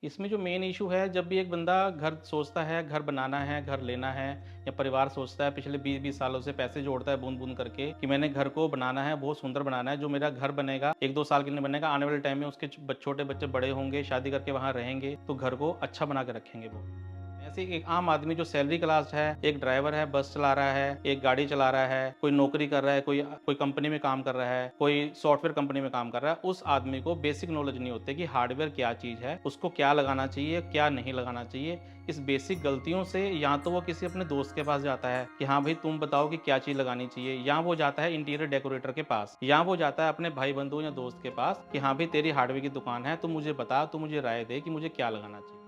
इसमें जो main issue है, जब भी एक बंदा घर सोचता है, घर बनाना है, घर लेना है, या परिवार सोचता है, पिछले 20-20 सालों से पैसे जोड़ता है बूंद-बूंद करके कि मैंने घर को बनाना है, बहुत सुंदर बनाना है, जो मेरा घर बनेगा 1-2 साल के लिए बनेगा, आने वाले टाइम में उसके छोटे बच्चे बड़े होंगे, शादी करके वहाँ रहेंगे, तो घर को अच्छा बना के रखेंगे वो। ऐसे ही एक आम आदमी जो सैलरी क्लास है, एक ड्राइवर है, बस चला रहा है, एक गाड़ी चला रहा है, कोई नौकरी कर रहा है, कोई कंपनी में काम कर रहा है, कोई सॉफ्टवेयर कंपनी में काम कर रहा है, उस आदमी को बेसिक नॉलेज नहीं होती कि हार्डवेयर क्या चीज़ है, उसको क्या लगाना चाहिए, क्या नहीं लगाना चाहिए। इस बेसिक गलतियों से या तो वो किसी अपने दोस्त के पास जाता है कि हाँ भाई तुम बताओ कि क्या चीज़ लगानी चाहिए, या वो जाता है इंटीरियर डेकोरेटर के पास, या वो जाता है अपने भाई बंधु या दोस्त के पास कि हाँ भाई तेरी हार्डवेयर की दुकान है, तो मुझे बता, तो मुझे राय दे कि मुझे क्या लगाना चाहिए।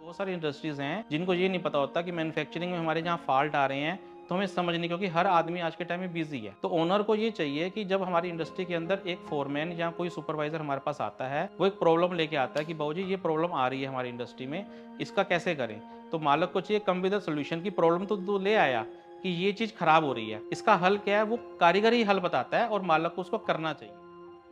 बहुत सारी इंडस्ट्रीज़ हैं जिनको ये नहीं पता होता कि मैन्युफैक्चरिंग में हमारे जहाँ फॉल्ट आ रहे हैं, तो हमें समझ नहीं, क्योंकि हर आदमी आज के टाइम में बिजी है। तो ओनर को ये चाहिए कि जब हमारी इंडस्ट्री के अंदर एक फोरमैन या कोई सुपरवाइजर हमारे पास आता है, वो एक प्रॉब्लम लेके आता है कि बाबूजी ये प्रॉब्लम आ रही है हमारी इंडस्ट्री में, इसका कैसे करें। तो मालिक को चाहिए कम विद द सोल्यूशन की प्रॉब्लम तो ले आया कि ये चीज़ खराब हो रही है, इसका हल क्या है, वो कारीगर ही हल बताता है और मालिक को उसको करना चाहिए।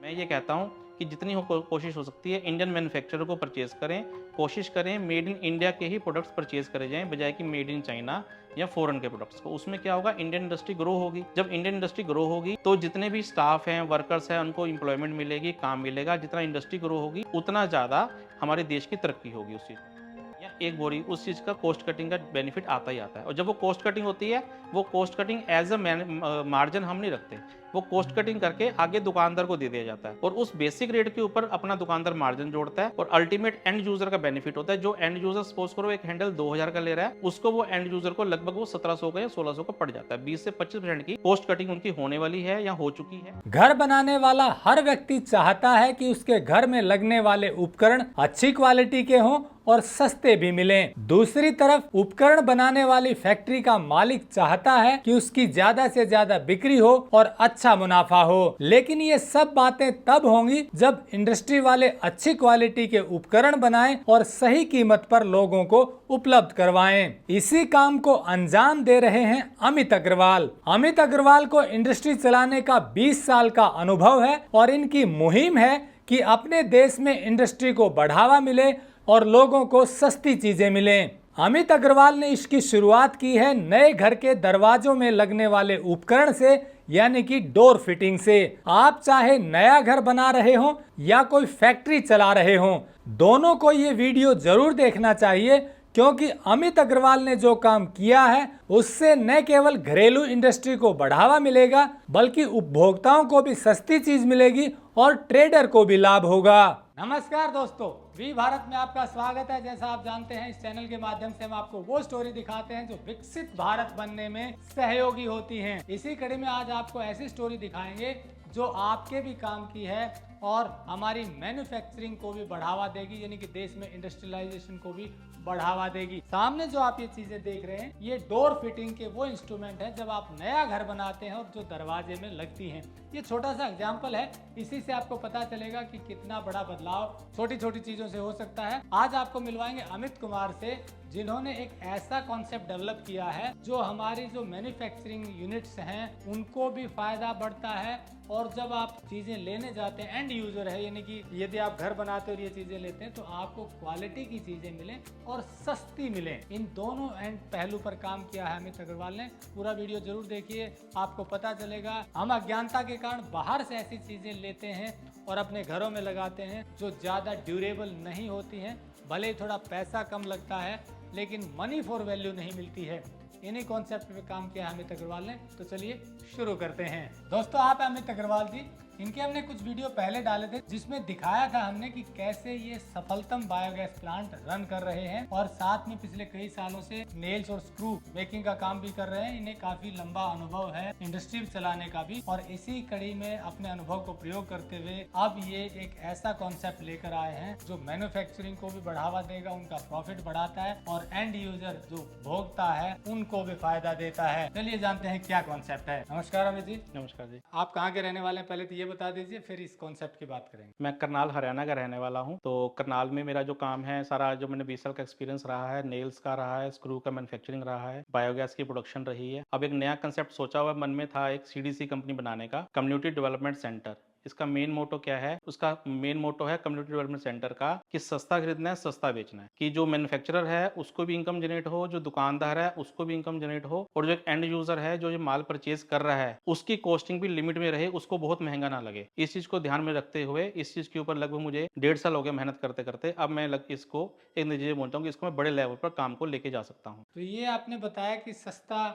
मैं ये कहता हूँ कि जितनी कोशिश हो सकती है इंडियन मैन्युफैक्चरर को परचेज़ करें, कोशिश करें मेड इन इंडिया के ही प्रोडक्ट्स परचेज़ करे जाएँ, बजाय कि मेड इन चाइना या फ़ॉरेन के प्रोडक्ट्स को। उसमें क्या होगा, इंडियन इंडस्ट्री ग्रो होगी। जब इंडियन इंडस्ट्री ग्रो होगी तो जितने भी स्टाफ हैं, वर्कर्स हैं, उनको एम्प्लॉयमेंट मिलेगी, काम मिलेगा। जितना इंडस्ट्री ग्रो होगी उतना ज़्यादा हमारे देश की तरक्की होगी उस चीज़ में। या एक बोरी उस चीज़ का कॉस्ट कटिंग का बेनिफिट आता ही आता है, और जब वो कॉस्ट कटिंग होती है, वो cost cutting as a margin हम नहीं रखते, वो कॉस्ट कटिंग करके आगे दुकानदार को दे दिया जाता है, और उस बेसिक रेट के ऊपर अपना दुकानदार मार्जिन जोड़ता है, और अल्टीमेट एंड यूजर का बेनिफिट होता है। जो एंड यूजर सपोज करो एक हैंडल 2000 का ले रहा है, उसको वो एंड यूजर को लगभग वो 1700 का या 1600 का पड़ जाता है। 20 से 25% की कॉस्ट कटिंग उनकी होने वाली है या हो चुकी है। घर बनाने वाला हर व्यक्ति चाहता है कि उसके घर में लगने वाले उपकरण अच्छी क्वालिटी के हों और सस्ते भी मिलें। दूसरी तरफ उपकरण बनाने वाली फैक्ट्री का मालिक चाहता है कि उसकी ज्यादा से ज्यादा बिक्री हो और अच्छा मुनाफा हो। लेकिन ये सब बातें तब होंगी जब इंडस्ट्री वाले अच्छी क्वालिटी के उपकरण बनाएं और सही कीमत पर लोगों को उपलब्ध करवाएं। इसी काम को अंजाम दे रहे हैं अमित अग्रवाल। अमित अग्रवाल को इंडस्ट्री चलाने का 20 साल का अनुभव है और इनकी मुहिम है कि अपने देश में इंडस्ट्री को बढ़ावा मिले और लोगों को सस्ती चीजें मिलें। अमित अग्रवाल ने इसकी शुरुआत की है नए घर के दरवाजों में लगने वाले उपकरण से, यानी कि डोर फिटिंग से। आप चाहे नया घर बना रहे हो या कोई फैक्ट्री चला रहे हो, दोनों को ये वीडियो जरूर देखना चाहिए, क्योंकि अमित अग्रवाल ने जो काम किया है उससे न केवल घरेलू इंडस्ट्री को बढ़ावा मिलेगा, बल्कि उपभोक्ताओं को भी सस्ती चीज मिलेगी और ट्रेडर को भी लाभ होगा। नमस्कार दोस्तों, वी भारत में आपका स्वागत है। जैसा आप जानते हैं, इस चैनल के माध्यम से हम आपको वो स्टोरी दिखाते हैं जो विकसित भारत बनने में सहयोगी होती हैं। इसी कड़ी में आज आपको ऐसी स्टोरी दिखाएंगे जो आपके भी काम की है और हमारी मैन्युफैक्चरिंग को भी बढ़ावा देगी, यानी कि देश में इंडस्ट्रियलाइजेशन को भी बढ़ावा देगी। सामने जो आप ये चीजें देख रहे हैं, ये डोर फिटिंग के वो इंस्ट्रूमेंट है जब आप नया घर बनाते हैं और जो दरवाजे में लगती हैं। ये छोटा सा एग्जाम्पल है, इसी से आपको पता चलेगा कि कितना बड़ा बदलाव छोटी छोटी चीजों से हो सकता है। आज आपको मिलवाएंगे अमित कुमार से, जिन्होंने एक ऐसा कॉन्सेप्ट डेवलप किया है जो हमारी जो मैन्युफैक्चरिंग यूनिट्स हैं उनको भी फायदा बढ़ता है, और जब आप चीजें लेने जाते हैं, एंड यूजर है, यानी कि यदि आप घर बनाते हो और ये चीजें लेते हैं तो आपको क्वालिटी की चीजें मिलें और सस्ती मिलें। इन दोनों एंड पहलू पर काम किया है अमित अग्रवाल ने। पूरा वीडियो जरूर देखिए, आपको पता चलेगा। हम अज्ञानता के कारण बाहर से ऐसी चीजें लेते हैं और अपने घरों में लगाते हैं जो ज्यादा ड्यूरेबल नहीं होती हैं, भले ही थोड़ा पैसा कम लगता है, लेकिन मनी फॉर वैल्यू नहीं मिलती है। इन्हीं कॉन्सेप्ट पे काम किया अमित अग्रवाल ने, तो चलिए शुरू करते हैं। दोस्तों, आप अमित अग्रवाल जी, इनके हमने कुछ वीडियो पहले डाले थे जिसमें दिखाया था हमने कि कैसे ये सफलतम बायोगैस प्लांट रन कर रहे हैं, और साथ में पिछले कई सालों से नेल्स और स्क्रू मेकिंग का काम भी कर रहे हैं। इन्हें काफी लंबा अनुभव है इंडस्ट्री चलाने का भी, और इसी कड़ी में अपने अनुभव को प्रयोग करते हुए अब ये एक ऐसा कॉन्सेप्ट लेकर आए हैं जो मैन्युफैक्चरिंग को भी बढ़ावा देगा, उनका प्रॉफिट बढ़ाता है और एंड यूजर जो भोगता है उनको भी फायदा देता है। चलिए जानते हैं क्या कॉन्सेप्ट है। नमस्कार अमित जी। नमस्कार जी। आप कहाँ के रहने वाले हैं, पहले तो ये बता दीजिए, फिर इस कॉन्सेप्ट की बात करेंगे। मैं करनाल हरियाणा का रहने वाला हूं। तो करनाल में मेरा जो काम है सारा, जो मैंने 20 साल का एक्सपीरियंस रहा है, नेल्स का रहा है, स्क्रू का मैन्युफैक्चरिंग रहा है, बायोगैस की प्रोडक्शन रही है। अब एक नया कंसेप्ट सोचा हुआ मन में था, एक सीडीसी कंपनी बनाने का, कम्युनिटी डेवलपमेंट सेंटर। इसका मेन मोटो क्या है? उसका मेन मोटो है कम्युनिटी डेवलपमेंट सेंटर का कि सस्ता खरीदना है, सस्ता बेचना है, कि जो मैन्युफैक्चरर है उसको भी इनकम जनरेट हो, जो दुकानदार है उसको भी इनकम जनरेट हो, और जो एक एंड यूजर है जो ये माल परचेज कर रहा है उसकी कॉस्टिंग भी लिमिट में रहे, उसको बहुत महंगा ना लगे। इस चीज को ध्यान में रखते हुए इस चीज के ऊपर लगभग मुझे 1.5 साल हो गया मेहनत करते करते। अब मैं इसको एक नतीजे बोलता हूँ कि इसको मैं बड़े लेवल पर काम को लेके जा सकता हूँ। तो ये आपने बताया कि सस्ता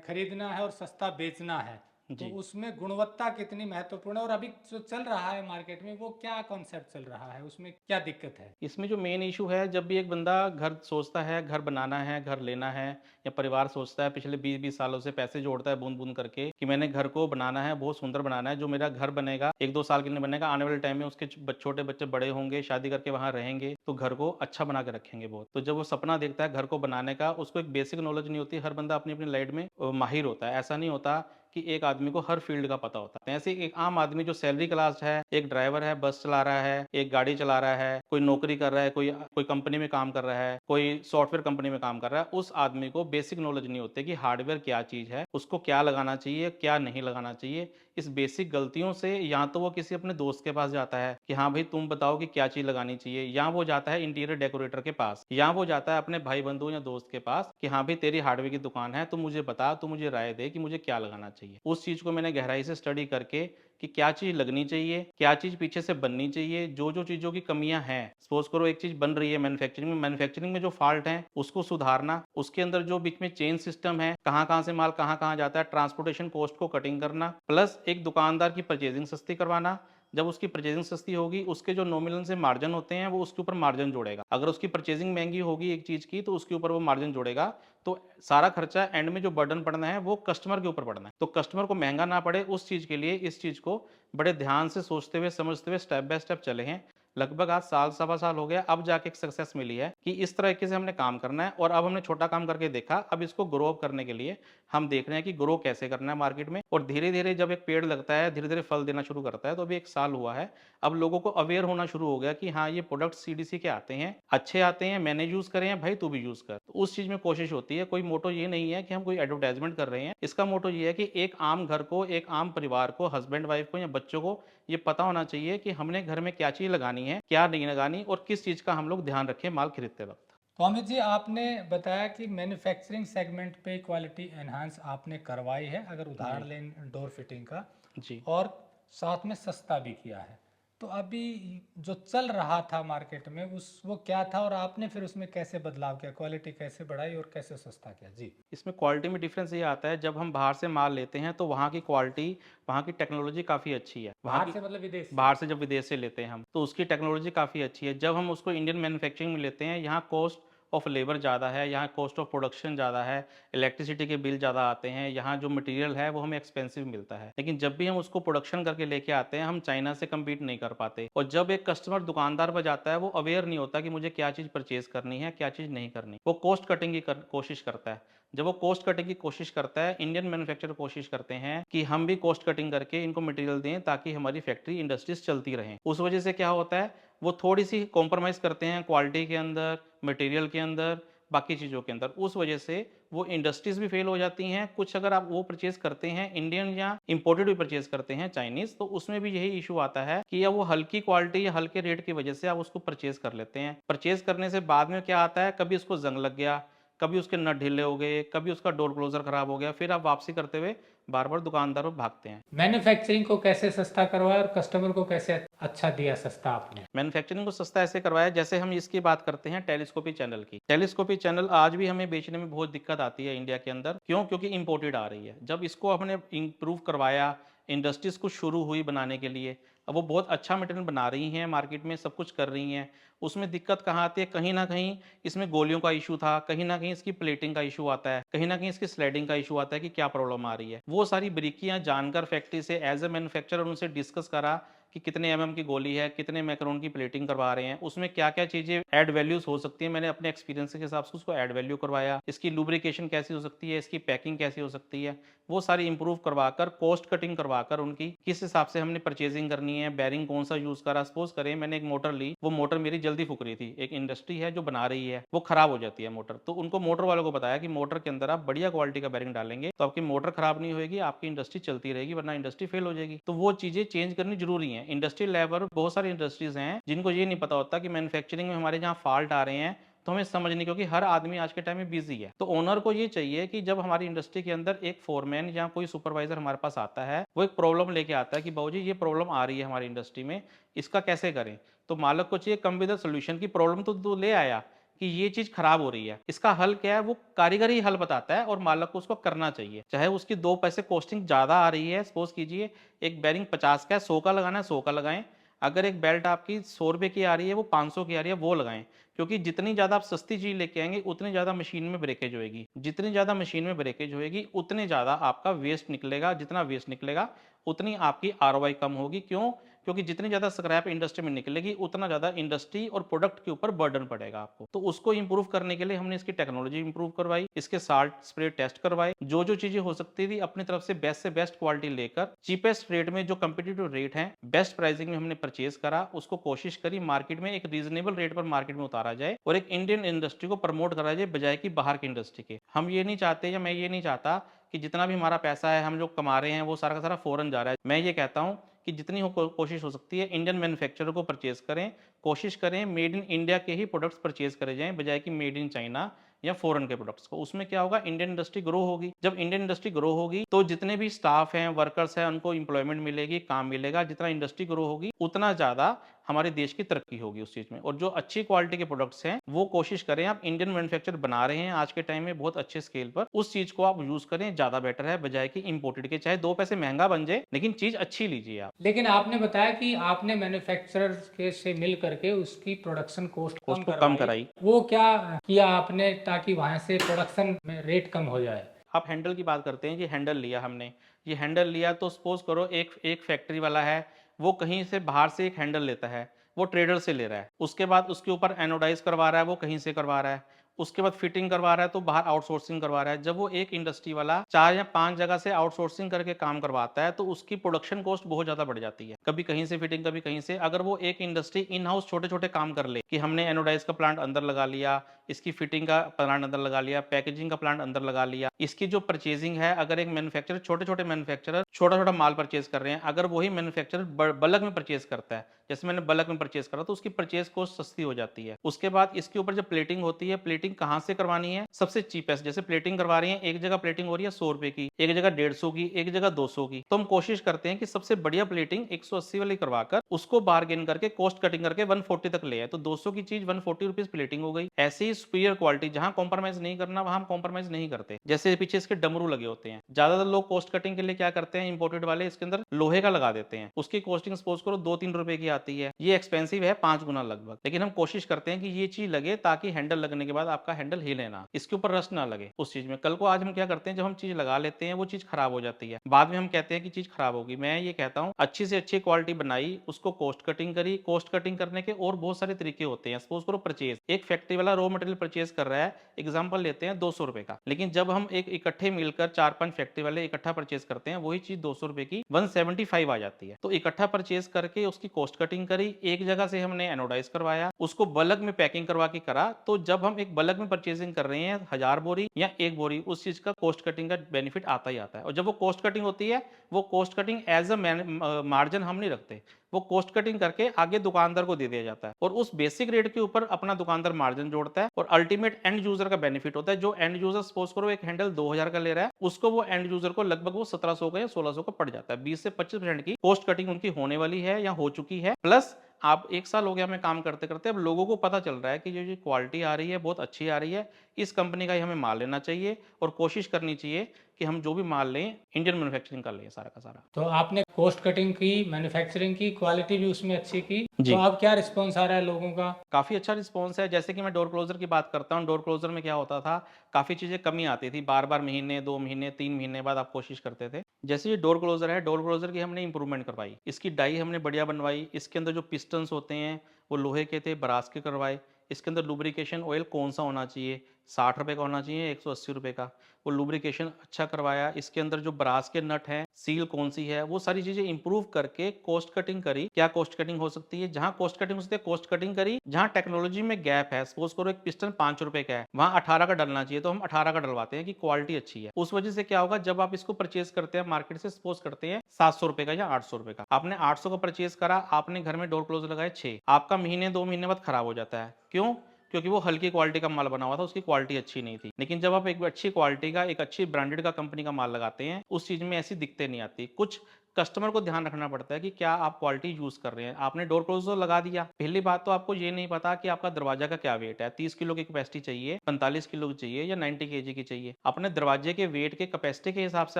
खरीदना है और सस्ता बेचना है, तो जी। उसमें गुणवत्ता कितनी महत्वपूर्ण है और अभी जो चल रहा है मार्केट में वो क्या कॉन्सेप्ट चल रहा है, उसमें क्या दिक्कत है? इसमें जो मेन इशू है, जब भी एक बंदा घर सोचता है, घर बनाना है, घर लेना है, या परिवार सोचता है, पिछले 20-20 सालों से पैसे जोड़ता है बूंद-बूंद करके कि मैंने घर को बनाना है, बहुत सुंदर बनाना है, जो मेरा घर बनेगा 1-2 साल के लिए बनेगा, आने वाले टाइम में उसके छोटे बच्चे बड़े होंगे, शादी करके वहाँ रहेंगे, तो घर को अच्छा बना के रखेंगे बहुत। तो जब वो सपना देखता है घर को बनाने का, उसको एक बेसिक नॉलेज नहीं होती, हर बंदा अपनी-अपनी लाइफ में माहिर होता है। ऐसा नहीं होता कि एक आदमी को हर फील्ड का पता होता है। ऐसे एक आम आदमी जो सैलरी क्लास है, एक ड्राइवर है, बस चला रहा है, एक गाड़ी चला रहा है, कोई नौकरी कर रहा है, कोई कंपनी में काम कर रहा है, कोई सॉफ्टवेयर कंपनी में काम कर रहा है, उस आदमी को बेसिक नॉलेज नहीं होती कि हार्डवेयर क्या चीज़ है, उसको क्या लगाना चाहिए, क्या नहीं लगाना चाहिए। इस बेसिक गलतियों से या तो वो किसी अपने दोस्त के पास जाता है कि हाँ भाई तुम बताओ कि क्या चीज़ लगानी चाहिए, या वो जाता है इंटीरियर डेकोरेटर के पास, या वो जाता है अपने भाई बंधु या दोस्त के पास कि हाँ भाई तेरी हार्डवेयर की दुकान है, तो मुझे बता, तो मुझे राय दे कि मुझे क्या लगाना चाहिए। उस चीज़ को मैंने गहराई से स्टडी करके कि क्या चीज़ लगनी चाहिए, क्या चीज़ पीछे से बननी चाहिए, जो-जो चीज़ों की कमियाँ हैं। सपोज़ करो एक चीज़ बन रही है मैन्युफैक्चरिंग में जो फ़ॉल्ट हैं, उसको सुधारना, उसके अंदर जो बीच में चेन सिस्टम है, कहाँ-कहाँ से माल कहाँ-कहाँ जाता है, ट्रांसपोर्टेशन कॉस्ट को कटिंग करना, प्लस एक दुकानदार की परचेज़िंग सस्ती करवाना। जब उसकी परचेज़िंग सस्ती होगी, उसके जो नॉमिनल से मार्जिन होते हैं, वो उसके ऊपर मार्जिन जोड़ेगा। अगर उसकी परचेज़िंग महँगी होगी एक चीज़ की, तो उसके ऊपर वो मार्जिन जोड़ेगा। तो सारा खर्चा एंड में जो बर्डन पड़ना है, वो कस्टमर के ऊपर पड़ना है। तो कस्टमर को महँगा ना पड़े, उस चीज़ के लिए इस चीज़ को बड़े ध्यान से सोचते हुए, समझते हुए स्टेप बाय स्टेप चले हैं। लगभग आज साल, सवा साल हो गया, अब जाके एक सक्सेस मिली है कि इस तरीके से हमने काम करना है, और अब हमने छोटा काम करके देखा, अब इसको ग्रो अप करने के लिए हम देख रहे हैं कि ग्रो कैसे करना है मार्केट में। और धीरे-धीरे जब एक पेड़ लगता है, धीरे-धीरे फल देना शुरू करता है, तो अभी 1 साल हुआ है। अब लोगों को अवेयर होना शुरू हो गया कि हाँ, ये प्रोडक्ट सीडीसी के आते हैं, अच्छे आते हैं, मैंने यूज़ करे हैं, भाई तू भी यूज़ कर। तो उस चीज़ में कोशिश होती है। कोई मोटो ये नहीं है कि हम कोई एडवर्टाइज़मेंट कर रहे हैं। इसका मोटो ये है कि एक आम घर को, एक आम परिवार को, हस्बैंड वाइफ को या बच्चों को ये पता होना चाहिए कि हमने घर में क्या चीज़ लगानी है, क्या नहीं लगानी, और किस चीज़ का हम लोग ध्यान रखें माल खरीदते वक़्त। तो अमित जी, आपने बताया कि मैन्युफैक्चरिंग सेगमेंट पे क्वालिटी एनहांस आपने करवाई है, अगर उदाहरण लें डोर फिटिंग का, जी। और साथ में सस्ता भी किया है। तो अभी जो चल रहा था मार्केट में वो क्या था, और आपने फिर उसमें कैसे बदलाव किया, क्वालिटी कैसे बढ़ाई और कैसे सस्ता किया? जी। इसमें क्वालिटी में डिफरेंस ये आता है, जब हम बाहर से माल लेते हैं तो वहाँ की क्वालिटी, वहाँ की टेक्नोलॉजी काफ़ी अच्छी है। वहाँ बाहर की से मतलब विदेश से? बाहर से जब विदेश से लेते हैं हम, तो उसकी टेक्नोलॉजी काफ़ी अच्छी है। जब हम उसको इंडियन मैन्युफैक्चरिंग में लेते हैं, यहाँ कॉस्ट ऑफ लेबर ज़्यादा है, यहाँ कॉस्ट ऑफ प्रोडक्शन ज़्यादा है, इलेक्ट्रिसिटी के बिल ज़्यादा आते हैं, यहाँ जो मटेरियल है वो हमें एक्सपेंसिव मिलता है। लेकिन जब भी हम उसको प्रोडक्शन करके लेके आते हैं, हम चाइना से कम्पीट नहीं कर पाते। और जब एक कस्टमर दुकानदार पर जाता है, वो अवेयर नहीं होता कि मुझे क्या चीज़ परचेज़ करनी है, क्या चीज़ नहीं करनी। वो कॉस्ट कटिंग की कोशिश करता है। जब वो कॉस्ट कटिंग की कोशिश करता है, इंडियन मैन्युफैक्चरर कोशिश करते हैं कि हम भी कॉस्ट कटिंग करके इनको मटेरियल दें ताकि हमारी फैक्ट्री इंडस्ट्रीज चलती रहें। उस वजह से क्या होता है, वो थोड़ी-सी कॉम्प्रोमाइज़ करते हैं क्वालिटी के अंदर, मटेरियल के अंदर, बाकी चीज़ों के अंदर। उस वजह से वो इंडस्ट्रीज़ भी फेल हो जाती हैं। कुछ अगर आप वो परचेज़ करते हैं इंडियन या इम्पोर्टेड भी परचेज़ करते हैं चाइनीज़, तो उसमें भी यही इश्यू आता है कि या वो हल्की क्वालिटी या हल्के रेट की वजह से आप उसको परचेज़ कर लेते हैं। परचेज़ करने से बाद में क्या आता है, कभी उसको ज़ंग लग गया, कभी उसके नट ढीले हो गए, कभी उसका डोर क्लोज़र खराब हो गया, फिर आप वापसी करते हुए बार-बार दुकानदारों पे भागते हैं। मैन्युफैक्चरिंग को कैसे सस्ता करवाया और कस्टमर को कैसे अच्छा दिया सस्ता आपने? मैन्युफैक्चरिंग को सस्ता ऐसे करवाया, जैसे हम इसकी बात करते हैं टेलीस्कोपी चैनल की। टेलीस्कोपी चैनल आज भी हमें बेचने में बहुत दिक्कत आती है इंडिया के अंदर। क्यों? क्योंकि इंपोर्टेड आ रही है। जब इसको हमने इम्प्रूव करवाया, इंडस्ट्रीज़ कुछ शुरू हुई बनाने के लिए, अब वो बहुत अच्छा मटेरियल बना रही हैं, मार्केट में सब कुछ कर रही हैं। उसमें दिक्कत कहाँ आती है? कहीं न कहीं इसमें गोलियों का इश्यू था, कहीं न कहीं इसकी प्लेटिंग का इश्यू आता है, कहीं न कहीं इसकी स्लाइडिंग का इश्यू आता है कि क्या प्रॉब्लम आ रही है। वो सारी बारीकियाँ जानकर फैक्ट्री से एज़ अ मैन्युफैक्चरर उनसे डिस्कस करा कि कितने एमएम की गोली है, कितने मैक्रोन की प्लेटिंग करवा रहे हैं, उसमें क्या क्या चीज़ें ऐड वैल्यूज हो सकती है। मैंने अपने एक्सपीरियंस के हिसाब से उसको ऐड वैल्यू करवाया, इसकी लुब्रिकेशन कैसी हो सकती है, इसकी पैकिंग कैसी हो सकती है, वो सारी इंप्रूव करवाकर, कॉस्ट कटिंग करवाकर उनकी किस हिसाब से हमने परचेजिंग करनी है, बैरिंग कौन सा यूज करा। सपोज करें मैंने एक मोटर ली, वो मोटर मेरी जल्दी फूक रही थी, एक इंडस्ट्री है जो बना रही है, वो खराब हो जाती है मोटर, तो उनको मोटर वालों को बताया कि मोटर के अंदर आप बढ़िया क्वालिटी का बैरिंग डालेंगे तो आपकी मोटर खराब नहीं होगी, आपकी इंडस्ट्री चलती रहेगी, वरना इंडस्ट्री फेल हो जाएगी। तो वो चीजें चेंज करनी जरूरी है। इंडस्ट्री लेवल बहुत सारी इंडस्ट्रीज हैं जिनको ये नहीं पता होता कि मैन्युफैक्चरिंग में हमारे जहाँ फॉल्ट आ रहे हैं, तो हमें समझने, क्योंकि हर आदमी आज के टाइम में बिजी है। तो ओनर को ये चाहिए कि जब हमारी इंडस्ट्री के अंदर एक फोरमैन या कोई सुपरवाइजर हमारे पास आता है, वो एक प्रॉब्लम लेके आता है कि बाबूजी ये प्रॉब्लम आ रही है हमारी इंडस्ट्री में, इसका कैसे करें। तो मालक को चाहिए कम विद द सोल्यूशन की प्रॉब्लम तो ले आया कि ये चीज खराब हो रही है, इसका हल क्या है, वो कारीगर ही हल बताता है और मालक को उसको करना चाहिए। चाहे उसकी 2 पैसे कॉस्टिंग ज्यादा आ रही है, सपोज कीजिए एक बैरिंग 50 का है, 100 का लगाना है 100 का लगाएं। अगर एक बेल्ट आपकी 100 रुपए की आ रही है, वो 500 की आ रही है, वो लगाएं। क्योंकि जितनी ज्यादा आप सस्ती चीज लेके आएंगे उतनी ज्यादा मशीन में ब्रेकेज होएगी, जितनी ज्यादा मशीन में ब्रेकेज होएगी उतने ज्यादा आपका वेस्ट निकलेगा, जितना वेस्ट निकलेगा उतनी आपकी आरओआई कम होगी। क्यों? क्योंकि जितनी ज्यादा स्क्रैप इंडस्ट्री में निकलेगी उतना ज्यादा इंडस्ट्री और प्रोडक्ट के ऊपर बर्डन पड़ेगा आपको। तो उसको इंप्रूव करने के लिए हमने इसकी टेक्नोलॉजी इंप्रूव करवाई, इसके साल्ट स्प्रे टेस्ट करवाए, जो जो चीजें हो सकती थी अपनी तरफ से बेस्ट क्वालिटी लेकर चीपेस्ट रेट में, जो कंपिटिटिव रेट है, बेस्ट प्राइसिंग में हमने परचेज करा, उसको कोशिश करी मार्केट में एक रीजनेबल रेट पर मार्केट में उतारा जाए और एक इंडियन इंडस्ट्री को प्रमोट करा जाए बजाय कि बाहर की इंडस्ट्री के। हम ये नहीं चाहते, या मैं ये नहीं चाहता कि जितना भी हमारा पैसा है हम जो कमा रहे हैं वो सारा का सारा फॉरेन जा रहा है। मैं ये कहता हूं कि जितनी कोशिश हो सकती है इंडियन मैन्युफैक्चरर को परचेज करें, कोशिश करें मेड इन इंडिया के ही प्रोडक्ट्स परचेज करे जाएं बजाय कि मेड इन चाइना या फॉरेन के प्रोडक्ट्स को। उसमें क्या होगा, इंडियन इंडस्ट्री ग्रो होगी। जब इंडियन इंडस्ट्री ग्रो होगी तो जितने भी स्टाफ हैं, वर्कर्स हैं, उनको इंप्लॉयमेंट मिलेगी, काम मिलेगा। जितना इंडस्ट्री ग्रो होगी उतना ज्यादा हमारे देश की तरक्की होगी उस चीज में। और जो अच्छी क्वालिटी के प्रोडक्ट्स हैं वो कोशिश करें, आप इंडियन मैन्युफैक्चर बना रहे हैं आज के टाइम में बहुत अच्छे स्केल पर, उस चीज को आप यूज करें, ज्यादा बेटर है बजाय कि इंपोर्टेड के। चाहे 2 पैसे महंगा बन जाए लेकिन चीज अच्छी लीजिए आप। लेकिन आपने बताया कि आपने मैन्युफैक्चरर के से मिल करके उसकी प्रोडक्शन कॉस्ट कॉस्ट को कम कराई। वो क्या किया आपने ताकि वहां से प्रोडक्शन में रेट कम हो जाए? आप हैंडल की बात करते हैं, ये हैंडल लिया हमने, ये हैंडल लिया तो सपोज करो एक फैक्ट्री वाला है, वो कहीं से बाहर से एक हैंडल लेता है, वो ट्रेडर से ले रहा है, उसके बाद उसके ऊपर एनोडाइज करवा रहा है, वो कहीं से करवा रहा है, उसके बाद फिटिंग करवा रहा है तो बाहर आउटसोर्सिंग करवा रहा है। जब वो एक इंडस्ट्री वाला 4 या 5 जगह से आउटसोर्सिंग करके काम करवाता है तो उसकी प्रोडक्शन कॉस्ट बहुत ज्यादा बढ़ जाती है, कभी कहीं से फिटिंग, कभी कहीं से। अगर वो एक इंडस्ट्री इन हाउस छोटे छोटे काम कर ले कि हमने एनोडाइज का प्लांट अंदर लगा लिया, इसकी फिटिंग का प्लांट अंदर लगा लिया, पैकेजिंग का प्लांट अंदर लगा लिया, इसकी जो परचेजिंग है, अगर एक मैन्युफैक्चरर छोटे छोटे मैन्युफैक्चरर छोटा छोटा माल परचेज कर रहे हैं, अगर वही मैन्युफैक्चरर बल्क में परचेज करता है, जैसे मैंने बल्क में परचेज करा, तो उसकी परचेज कॉस्ट सस्ती हो जाती है। उसके बाद इसके ऊपर जब प्लेटिंग होती है, प्लेटिंग कहां से करवानी है, सबसे चीपेस्ट। जैसे प्लेटिंग करवा रही है, एक जगह प्लेटिंग हो रही है 100 रुपए की, एक जगह 150 की, एक जगह 200 की, तो हम कोशिश करते हैं कि सबसे बढ़िया प्लेटिंग 180 वाली करवाकर उसको बार्गेन करके कॉस्ट कटिंग करके 140 तक ले आए, तो 200 की चीज 140 रुपीज प्लेटिंग हो गई। ऐसे ही सुपीरियर क्वालिटी, जहां कॉम्प्रोमाइज नहीं करना वहां हम कॉम्प्रोमाइज नहीं करते। जैसे पीछे इसके डमरू लगे होते हैं, ज्यादातर लोग कॉस्ट कटिंग के लिए क्या करते हैं, इंपोर्टेड वाले इसके अंदर लोहे का लगा देते हैं, उसकी कॉस्टिंग सपोज करो 2-3 रुपए की आती है, ये एक्सपेंसिव है 5 गुना लगभग। लेकिन हम कोशिश करते हैं कि ये चीज लगे ताकि हैंडल लगने के बाद आपका हैंडल हिले ना, इसके ऊपर रस्ट ना लगे उस चीज में। कल को आज हम क्या करते हैं, जब हम चीज लगा लेते हैं वो चीज खराब हो जाती है, बाद में हम कहते हैं कि चीज खराब होगी। मैं ये कहता हूँ अच्छी से अच्छी क्वालिटी बनाई, उसको कॉस्ट कटिंग करी। कॉस्ट कटिंग करने के और बहुत सारे तरीके होते हैं। सपोज करो परचेज, एक फैक्ट्री वाला रॉ मटेरियल परचेज कर रहा है, एग्जाम्पल लेते हैं 200 रुपए का, लेकिन जब हम एक इकट्ठे मिलकर 4-5 फैक्ट्री वाले इकट्ठा परचेज करते हैं, वही चीज 200 रुपए की 175 आ जाती है। तो इकट्ठा परचेज करके उसकी कॉस्ट कटिंग करी, एक जगह से हमने एनोडाइज करवाया, उसको बल्क में पैकिंग करवा के करा। तो जब हम एक बल्क में परचेजिंग कर रहे हैं 1000 बोरी या 1 बोरी, उस चीज का कॉस्ट कटिंग का बेनिफिट आता ही आता है। और जब वो कॉस्ट कटिंग होती है, वो cost cutting as a margin हम नहीं रखते, वो कॉस्ट कटिंग करके आगे दुकानदार को दे दिया जाता है और उस बेसिक रेट के ऊपर अपना दुकानदार मार्जिन जोड़ता है और अल्टीमेट एंड यूजर का बेनिफिट होता है। जो एंड यूजर सपोज करो एक हैंडल 2000 का ले रहा है, उसको वो एंड यूजर को लगभग वो 1700 का या 1600 का पड़ जाता है। 20 से 25% की कॉस्ट कटिंग उनकी होने वाली है या हो चुकी है। प्लस आप 1 साल हो गया हमें काम करते करते, अब लोगों को पता चल रहा है कि जो क्वालिटी आ रही है बहुत अच्छी आ रही है, इस कंपनी का ही हमें माल लेना चाहिए और कोशिश करनी चाहिए कि हम जो भी माल लें इंडियन मैन्युफैक्चरिंग का लें सारा का सारा। तो आपने कॉस्ट कटिंग की, मैन्युफैक्चरिंग की, क्वालिटी भी उसमें अच्छी की, जी। तो अब क्या रिस्पॉन्स आ रहा है लोगों का? काफ़ी अच्छा रिस्पॉन्स है। जैसे कि मैं डोर क्लोजर की बात करता हूँ, डोर क्लोजर में क्या होता था, काफ़ी चीज़ें कमी आती थी, बार बार महीने 2 महीने 3 महीने बाद आप कोशिश करते थे। जैसे ये डोर क्लोजर है, डोर क्लोजर की हमने इंप्रूवमेंट करवाई, इसकी डाई हमने बढ़िया बनवाई, इसके अंदर जो पिस्टन्स होते हैं वो लोहे के थे, ब्रास के करवाए। इसके अंदर लुब्रिकेशन ऑयल कौन सा होना चाहिए, 60 रुपये का होना चाहिए, 180 रुपये का, वो लुब्रिकेशन अच्छा करवाया। इसके अंदर जो ब्रास के नट हैं, सील कौन सी है, वो सारी चीजें इंप्रूव करके कॉस्ट कटिंग करी। क्या कॉस्ट कटिंग हो सकती है, जहां कॉस्ट कटिंग हो सकती है कॉस्ट कटिंग करी। जहां टेक्नोलॉजी में गैप है, सपोज करो एक पिस्टन 5 रुपए का है, वहां 18 का डलना चाहिए तो हम 18 का डलवाते हैं कि क्वालिटी अच्छी है। उस वजह से क्या होगा, जब आप इसको परचेज करते हैं मार्केट से, सपोज करते हैं 700 रुपए का या 800 रुपए का, आपने 800 का परचेज करा, आपने घर में डोर क्लोज लगाए 6, आपका महीने 2 महीने बाद खराब हो जाता है। क्यों? क्योंकि वो हल्की क्वालिटी का माल बना हुआ था, उसकी क्वालिटी अच्छी नहीं थी। लेकिन जब आप एक अच्छी क्वालिटी का, एक अच्छी ब्रांडेड का कंपनी का माल लगाते हैं, उस चीज में ऐसी दिक्कतें नहीं आती। कुछ कस्टमर को ध्यान रखना पड़ता है कि क्या आप क्वालिटी यूज कर रहे हैं। आपने डोर क्लोजर लगा दिया, पहली बात तो आपको ये नहीं पता कि आपका दरवाजा का क्या वेट है, 30 किलो की कैपेसिटी चाहिए, 45 किलो की चाहिए या 90 केजी की चाहिए। अपने दरवाजे के वेट के कैपेसिटी के हिसाब से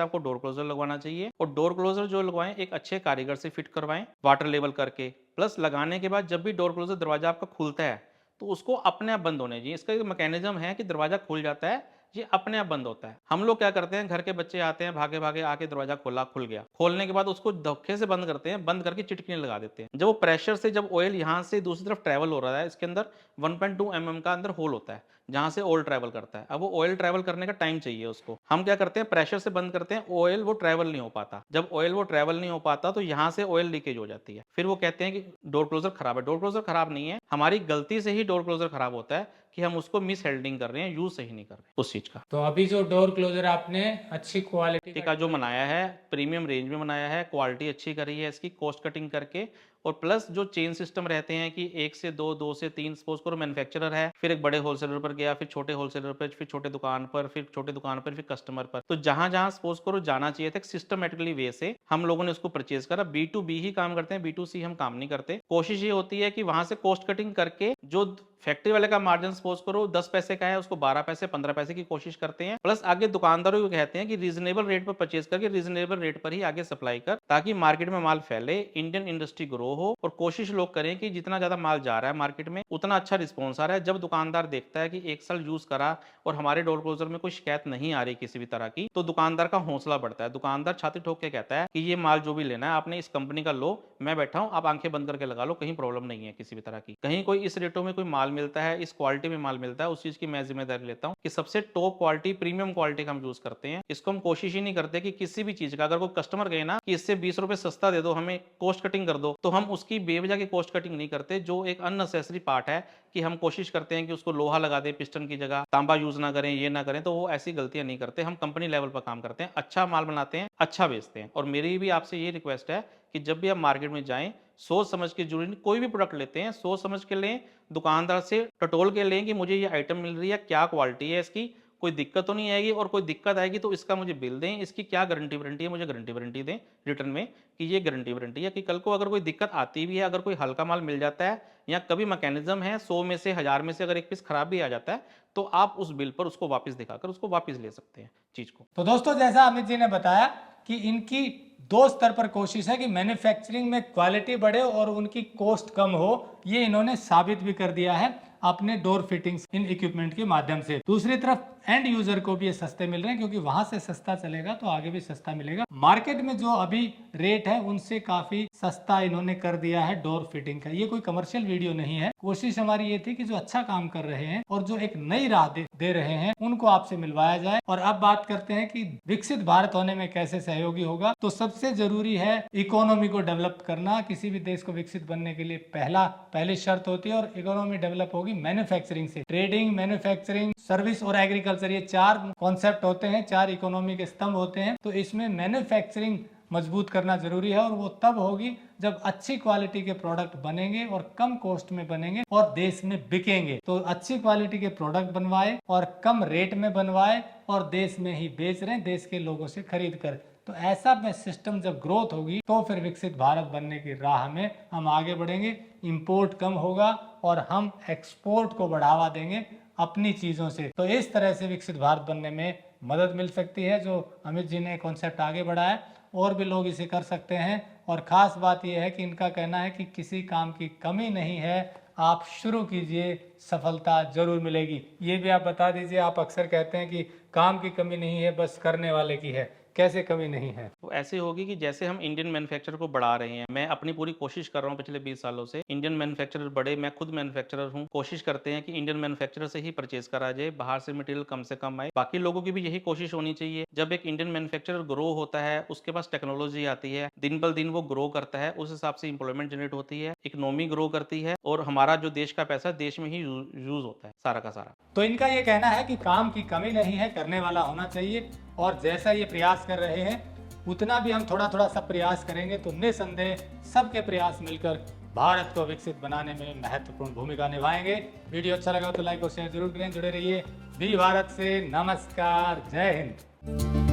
आपको डोर क्लोजर लगवाना चाहिए। और डोर क्लोजर जो लगवाएं एक अच्छे कारीगर से फिट करवाएं, वाटर लेवल करके। प्लस लगाने के बाद जब भी डोर क्लोजर दरवाजा आपका खुलता है तो उसको अपने आप बंद होने चाहिए। इसका एक मैकेनिज्म है कि दरवाजा खुल जाता है, ये अपने आप बंद होता है। हम लोग क्या करते हैं, घर के बच्चे आते हैं भागे भागे आके दरवाजा खोला, खुल गया, खोलने के बाद उसको धक्के से बंद करते हैं, बंद करके चिटकिने लगा देते हैं। जब वो प्रेशर से, जब ऑयल यहाँ से दूसरी तरफ ट्रेवल हो रहा है, इसके अंदर 1.2 mm का अंदर होल होता है जहां से ऑयल ट्रैवल करता है। अब वो ऑयल ट्रैवल करने का टाइम चाहिए उसको, हम क्या करते हैं प्रेशर से बंद करते हैं, ऑयल वो ट्रैवल नहीं हो पाता। जब ऑयल वो ट्रैवल नहीं हो पाता तो यहाँ से ऑयल लीकेज हो जाती है। फिर वो कहते हैं कि डोर क्लोजर खराब है। डोर क्लोजर खराब नहीं है, हमारी गलती से ही डोर क्लोजर खराब होता है कि हम उसको मिस हेल्डिंग कर रहे हैं, यूज सही नहीं कर रहे उस चीज का। तो अभी जो डोर क्लोजर आपने अच्छी क्वालिटी का जो बनाया है, प्रीमियम रेंज में बनाया है, क्वालिटी अच्छी करी है इसकी कॉस्ट कटिंग करके। और प्लस जो चेन सिस्टम रहते हैं कि 1 से 2, 2 से 3, सपोज करो मैन्युफैक्चरर है, फिर एक बड़े होलसेलर पर गया, फिर छोटे होलसेलर पर, फिर छोटे दुकान पर, फिर छोटे दुकान पर, फिर कस्टमर पर। तो जहां जहां सपोज करो जाना चाहिए था सिस्टमेटिकली वे से, हम लोगों ने उसको परचेज करा। B2B ही काम करते हैं, B2C हम काम नहीं करते। कोशिश ये होती है कि वहां से कॉस्ट कटिंग करके जो फैक्ट्री वाले का मार्जिन सपोज करो 10 पैसे का है, उसको 12 पैसे 15 पैसे की कोशिश करते हैं। प्लस आगे दुकानदारों को कहते हैं कि रीजनेबल रेट पर परचेज करके रीजनेबल रेट पर ही आगे सप्लाई कर, ताकि मार्केट में माल फैले, इंडियन इंडस्ट्री ग्रो हो। और कोशिश लोग करें कि जितना ज्यादा माल जा रहा है मार्केट में उतना अच्छा रिस्पॉन्स आ रहा है। जब दुकानदार देखता है कि 1 साल यूज करा और हमारे डोर क्लोजर में कोई शिकायत नहीं आ रही किसी भी तरह की, तो दुकानदार का हौसला बढ़ता है। दुकानदार छाती ठोक के कहता है कि ये माल जो भी लेना है आपने इस कंपनी का लो, मैं बैठा हूं, आप आंखें बंद करके लगा लो, कहीं प्रॉब्लम नहीं है किसी भी तरह की। कहीं कोई इस रेटों में कोई माल मिलता है, इस क्वालिटी में माल मिलता है, उस चीज की मैं जिम्मेदारी लेता हूं कि सबसे टॉप क्वालिटी, प्रीमियम क्वालिटी का हम यूज करते हैं। इसको हम कोशिश ही नहीं करते कि किसी भी चीज का, अगर कोई कस्टमर कहे ना कि इससे 20 रुपए सस्ता दे दो, हमें कॉस्ट कटिंग कर दो, तो हम उसकी बेवजह की कॉस्ट कटिंग नहीं करते। जो एक अननेसेसरी पार्ट है कि हम कोशिश करते हैं कि उसको लोहा लगा दें पिस्टन की जगह, तांबा यूज ना करें, ये ना करें, तो वो ऐसी गलतियां नहीं करते। हम कंपनी लेवल पर काम करते हैं, अच्छा माल बनाते हैं, अच्छा बेचते हैं। और मेरी भी आपसे ये रिक्वेस्ट है कि जब भी आप मार्केट में जाएं, सोच समझ के, जरूरी नहीं कोई भी प्रोडक्ट लेते हैं सोच समझ के लें, दुकानदार से टटोल के लें कि मुझे ये आइटम मिल रही है, क्या क्वालिटी है इसकी, कोई दिक्कत तो नहीं आएगी, और कोई दिक्कत आएगी तो इसका मुझे बिल दें, इसकी क्या गारंटी वारंटी है, मुझे गारंटी वारंटी दें रिटर्न में कि ये गारंटी वारंटी है, कि कल को अगर कोई दिक्कत आती भी है, अगर कोई हल्का माल मिल जाता है या कभी मैकेनिज्म है 100 में से 1000 में से अगर एक पीस खराब भी आ जाता है, तो आप उस बिल पर उसको वापस दिखाकर उसको वापस ले सकते हैं चीज को। तो दोस्तों, जैसा अमित जी ने बताया कि इनकी 2 स्तर पर कोशिश है कि मैन्युफैक्चरिंग में क्वालिटी बढ़े और उनकी कॉस्ट कम हो। ये इन्होंने साबित भी कर दिया है अपने डोर फिटिंग्स इन इक्विपमेंट के माध्यम से। दूसरी तरफ एंड यूजर को भी ये सस्ते मिल रहे हैं, क्योंकि वहां से सस्ता चलेगा तो आगे भी सस्ता मिलेगा। मार्केट में जो अभी रेट है उनसे काफी सस्ता इन्होंने कर दिया है डोर फिटिंग का। ये कोई कमर्शियल वीडियो नहीं है, कोशिश हमारी ये थी कि जो अच्छा काम कर रहे हैं और जो एक नई राह दे रहे हैं उनको आपसे मिलवाया जाए। और अब बात करते हैं कि विकसित भारत होने में कैसे सहयोगी होगा। तो सबसे जरूरी है इकोनॉमी को डेवलप करना। किसी भी देश को विकसित बनने के लिए पहली शर्त होती है, और इकोनॉमी डेवलप होगी मैन्युफैक्चरिंग से। ट्रेडिंग, मैन्युफैक्चरिंग, सर्विस और एग्रीकल्चर, ये 4 कॉन्सेप्ट होते हैं, 4 इकोनॉमी के स्तंभ होते हैं। तो इसमें मैन्युफैक्चरिंग मजबूत करना जरूरी है, और वो तब होगी जब अच्छी क्वालिटी के प्रोडक्ट बनेंगे और कम कॉस्ट में बनेंगे और देश में बिकेंगे। तो अच्छी क्वालिटी के प्रोडक्ट बनवाए और कम रेट में बनवाए और देश में ही बेच रहे हैं, देश के लोगों से खरीद कर। तो ऐसा में सिस्टम जब ग्रोथ होगी तो फिर विकसित भारत बनने की राह में हम आगे बढ़ेंगे। इंपोर्ट कम होगा और हम एक्सपोर्ट को बढ़ावा देंगे अपनी चीजों से। तो इस तरह से विकसित भारत बनने में मदद मिल सकती है, जो अमित जी ने कॉन्सेप्ट आगे बढ़ाया। और भी लोग इसे कर सकते हैं। और खास बात यह है कि इनका कहना है कि किसी काम की कमी नहीं है, आप शुरू कीजिए, सफलता जरूर मिलेगी। ये भी आप बता दीजिए, आप अक्सर कहते हैं कि काम की कमी नहीं है, बस करने वाले की है। कैसे कमी नहीं है? वो ऐसे होगी कि जैसे हम इंडियन मैन्युफैक्चर को बढ़ा रहे हैं, मैं अपनी पूरी कोशिश कर रहा हूँ पिछले 20 सालों से इंडियन मैन्युफैक्चरर बड़े, मैं खुद मैन्युफैक्चरर हूँ, कोशिश करते हैं कि इंडियन मैन्युफैक्चरर से ही परचेज करा जाए, बाहर से मटेरियल कम से कम आए। बाकी लोगों की भी यही कोशिश होनी चाहिए। जब एक इंडियन मैन्युफैक्चरर ग्रो होता है, उसके पास टेक्नोलॉजी आती है, दिन ब दिन वो ग्रो करता है, उस हिसाब से इंप्लॉयमेंट जनरेट होती है, इकोनॉमी ग्रो करती है और हमारा जो देश का पैसा देश में ही यूज होता है सारा का सारा। तो इनका ये कहना है कि काम की कमी नहीं है, करने वाला होना चाहिए, और जैसा ये प्रयास कर रहे हैं उतना भी हम थोड़ा थोड़ा सब प्रयास करेंगे तो निसंदेह सबके प्रयास मिलकर भारत को विकसित बनाने में महत्वपूर्ण भूमिका निभाएंगे। वीडियो अच्छा लगा तो लाइक और शेयर जरूर करें। जुड़े रहिए वी भारत से। नमस्कार, जय हिंद।